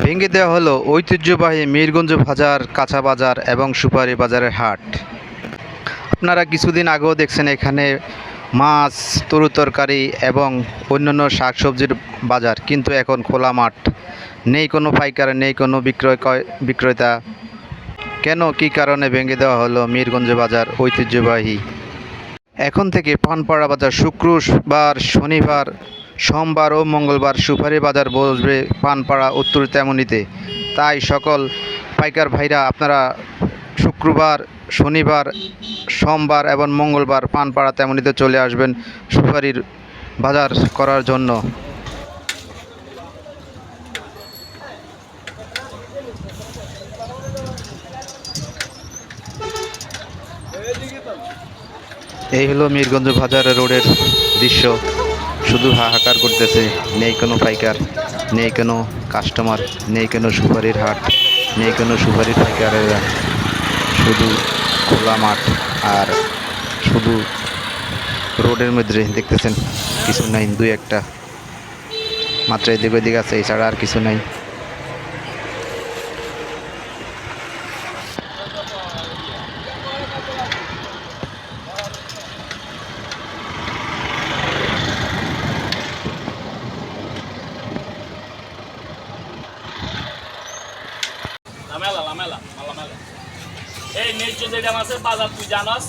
ভেঙে দেওয়া হলো ঐতিহ্যবাহী মিরগঞ্জ বাজার, কাঁচা বাজার এবং সুপারি বাজারের হাট। আপনারা কিছুদিন আগেও দেখছেন এখানে মাছ, তরকারি এবং অন্যান্য শাকসবজির বাজার, কিন্তু এখন খোলা মাঠ, নেই কোনো পাইকার, নেই কোনো বিক্রেতা। কেন, কী কারণে ভেঙে দেওয়া হলো মিরগঞ্জ বাজার ঐতিহ্যবাহী? এখন থেকে পানপাড়া বাজার শুক্রবার, শনিবার, সোমবার ও মঙ্গলবার সুপারি বাজার বসবে পানপাড়া উত্তর তেমনিতে। তাই সকল পাইকার ভাইরা আপনারা শুক্রবার, শনিবার, সোমবার এবং মঙ্গলবার পানপাড়া তেমনিতে চলে আসবেন সুপারির বাজার করার জন্য। এই হলো মিরগঞ্জ বাজার রোডের দৃশ্য। শুধু হাহাকার করতেছে, নেই কোনো পাইকার, নেই কোনো কাস্টমার, নেই কোনো সুপারির হাট, নেই কোনো সুপারির পাইকারেরা। শুধু খোলা মাঠ আর শুধু রোডের মধ্যে দেখতেছেন কিছু নাই, দুই একটা মাত্র এদিক ওদিক আছে, এছাড়া আর কিছু নাই। লামেলা লামেলা লামেলা এই নেচু যেটা আছে বাজার তুই জানাস